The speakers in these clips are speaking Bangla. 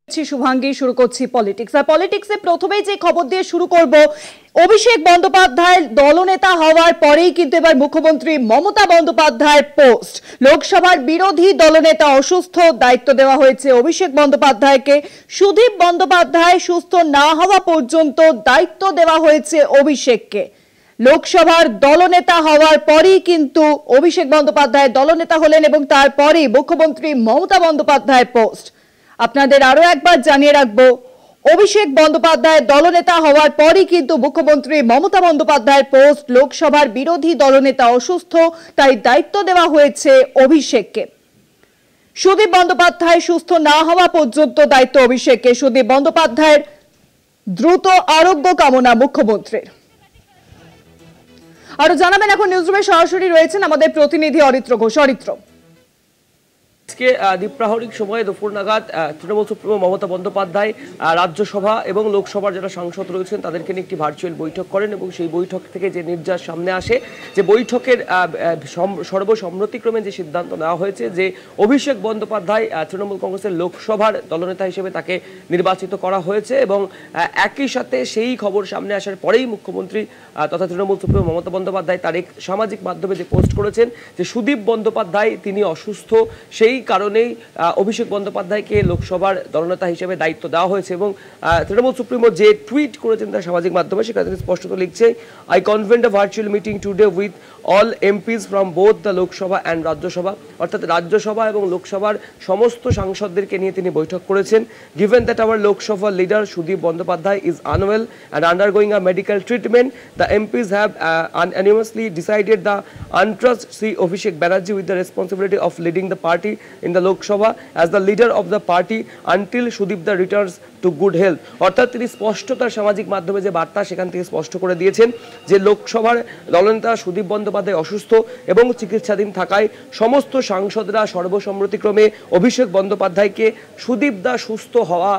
শুভাঙ্গী শুরু করছি পলিটিক্স। আর পলিটিক্সে প্রথমেই যে খবর দিয়ে শুরু করব, অভিষেক বন্দ্যোপাধ্যায় দলনেতা হওয়ার পরেই কিন্তু এবার মুখ্যমন্ত্রী মমতা বন্দ্যোপাধ্যায়ের পোস্ট। লোকসভার বিরোধী দলনেতা অসুস্থ, দায়িত্ব দেওয়া হয়েছে অভিষেক বন্দ্যোপাধ্যায়কে। সুদীপ বন্দ্যোপাধ্যায় সুস্থ না হওয়া পর্যন্ত দায়িত্ব দেওয়া হয়েছে অভিষেককে। লোকসভার দলনেতা হওয়ার পরেই কিন্তু অভিষেক বন্দ্যোপাধ্যায় দলনেতা হলেন এবং তারপরেই মুখ্যমন্ত্রী মমতা বন্দ্যোপাধ্যায়ের পোস্ট। আপনাদের আরো একবার জানিয়ে রাখবো, অভিষেক বন্দ্যোপাধ্যায় দলনেতা হওয়ার পরই কিন্তু মুখ্যমন্ত্রী মমতা বন্দ্যোপাধ্যায়ের পোস্ট। লোকসভার বিরোধী দলনেতা অসুস্থ, তাই দায়িত্ব দেওয়া হয়েছে অভিষেককে। সুদীপ বন্দ্যোপাধ্যায় সুস্থ না হওয়া পর্যন্ত দায়িত্ব অভিষেককে। সুদীপ বন্দ্যোপাধ্যায়ের দ্রুত আরোগ্য কামনা মুখ্যমন্ত্রীর। আরো জানাবেন, এখন নিউজরুমে সরাসরি রয়েছেন আমাদের প্রতিনিধি অরিত্র ঘোষ। অরিত্র, আজকে দ্বীপ্রাহরিক সময়ে দুপুর নাগাদ তৃণমূল সুপ্রিমো মমতা বন্দ্যোপাধ্যায় রাজ্যসভা এবং লোকসভার যারা সাংসদ রয়েছেন তাদেরকে নিয়ে একটি ভার্চুয়াল বৈঠক করেন এবং সেই বৈঠক থেকে যে নির্যাস সামনে আসে, যে বৈঠকের সর্বসম্মতিক্রমে যে সিদ্ধান্ত নেওয়া হয়েছে যে অভিষেক বন্দ্যোপাধ্যায় তৃণমূল কংগ্রেসের লোকসভার দলনেতা হিসেবে তাকে নির্বাচিত করা হয়েছে। এবং একই সাথে সেই খবর সামনে আসার পরেই মুখ্যমন্ত্রী তথা তৃণমূল সুপ্রিমো মমতা বন্দ্যোপাধ্যায় তার এক সামাজিক মাধ্যমে যে পোস্ট করেছেন যে সুদীপ বন্দ্যোপাধ্যায় তিনি অসুস্থ, সেই কারণেই অভিষেক বন্দ্যোপাধ্যায়কে লোকসভার দলনেতা হিসেবে দায়িত্ব দেওয়া হয়েছে। এবং তৃণমূল সুপ্রিমো যে টুইট করেছেন তার সামাজিক মাধ্যমে, সেখানে তিনি স্পষ্টত লিখছে, I convent a virtual meeting today with all MPs from both the Lok Sabha and Rajya Sabha. অর্থাৎ রাজ্যসভা এবং লোকসভার সমস্ত সাংসদদেরকে নিয়ে তিনি বৈঠক করেছেন। Given that our Lok Sabha leader Sudip Bandyopadhyay is unwell and undergoing a medical treatment, the MPs have unanimously decided the untrust Sri Abhishek Banerjee with the responsibility of leading the party in the Lok Sabha as the leader of the party until Sudipda returns to good health। অর্থাৎ তিনি স্পষ্ট তার সামাজিক মাধ্যমে যে বার্তা সেখান থেকে স্পষ্ট করে দিয়েছেন যে লোকসভার দলনেতা সুদীপ বন্দ্যোপাধ্যায় অসুস্থ এবং চিকিৎসাধীন থাকায় সমস্ত সাংসদরা সর্বসম্মতিক্রমে অভিষেক বন্দ্যোপাধ্যায়কে সুদীপদা সুস্থ হওয়া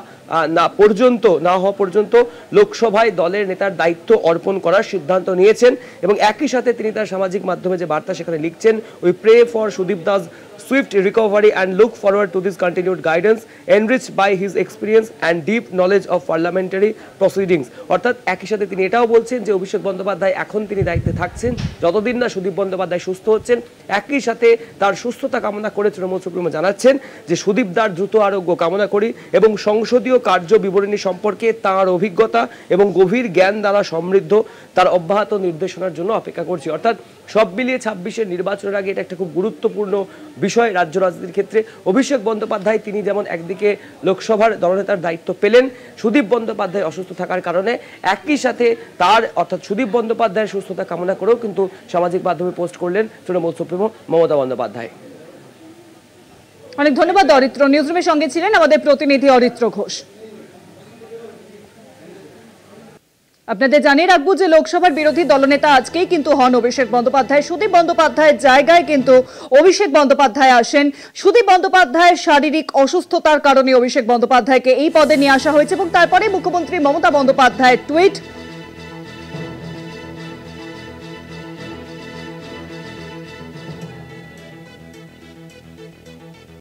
না হওয়া পর্যন্ত লোকসভায় দলের নেতার দায়িত্ব অর্পণ করার সিদ্ধান্ত নিয়েছেন। এবং একই সাথে তিনি তার সামাজিক মাধ্যমে যে বার্তা সেখানে লিখছেন, we pray for Sudip Das swift recovery and look forward to this continued guidance enriched by his experience and deep knowledge of parliamentary proceedings। অর্থাৎ একই সাথে তিনি এটাও বলছেন যে অভিষেক বন্দ্যোপাধ্যায় এখন তিনি দায়িত্বে থাকছেন যতদিন না সুদীপ বন্দ্যোপাধ্যায় সুস্থ হচ্ছেন। একই সাথে তার সুস্থতা কামনা করে তৃণমূল সুপ্রিমো জানাচ্ছেন যে সুদীপদার দ্রুত আরোগ্য কামনা করি এবং সংসদীয় কার্য বিবরণী সম্পর্কে তার অভিজ্ঞতা এবং গভীর জ্ঞান দ্বারা সমৃদ্ধ তার অব্যাহত নির্দেশনার জন্য অপেক্ষা করছি। অর্থাৎ সব মিলিয়ে 26-এর নির্বাচনের আগে এটা একটা খুব গুরুত্বপূর্ণ বিষয় রাজ্য রাজনীতির ক্ষেত্রে। অভিষেক বন্দ্যোপাধ্যায় তিনি যেমন একদিকে লোকসভার দলনেতার দায়িত্ব পেলেন সুদীপ বন্দ্যোপাধ্যায় অসুস্থ থাকার কারণে, একই সাথে তার অর্থাৎ সুদীপ বন্দ্যোপাধ্যায়ের সুস্থতা কামনা করেও কিন্তু সামাজিক মাধ্যমে পোস্ট করলেন তৃণমূল সুপ্রিমো মমতা বন্দ্যোপাধ্যায়। অনেক ধন্যবাদ অরিত্র। নিউজরুমের সঙ্গে ছিলেন আমাদের প্রতিনিধি অরিত্র ঘোষ। আপনাদের জানিয়ে রাখবো যে লোকসভার বিরোধী দলনেতা আজকেই কিন্তু হন অভিষেক বন্দ্যোপাধ্যায়। সুদীপ বন্দ্যোপাধ্যায়ের জায়গায় কিন্তু অভিষেক বন্দ্যোপাধ্যায় আসেন। সুদীপ বন্দ্যোপাধ্যায়ের শারীরিক অসুস্থতার কারণে অভিষেক বন্দ্যোপাধ্যায়কে এই পদে নিয়ে আসা হয়েছে এবং তারপরে মুখ্যমন্ত্রী মমতা বন্দ্যোপাধ্যায়ের টুইট,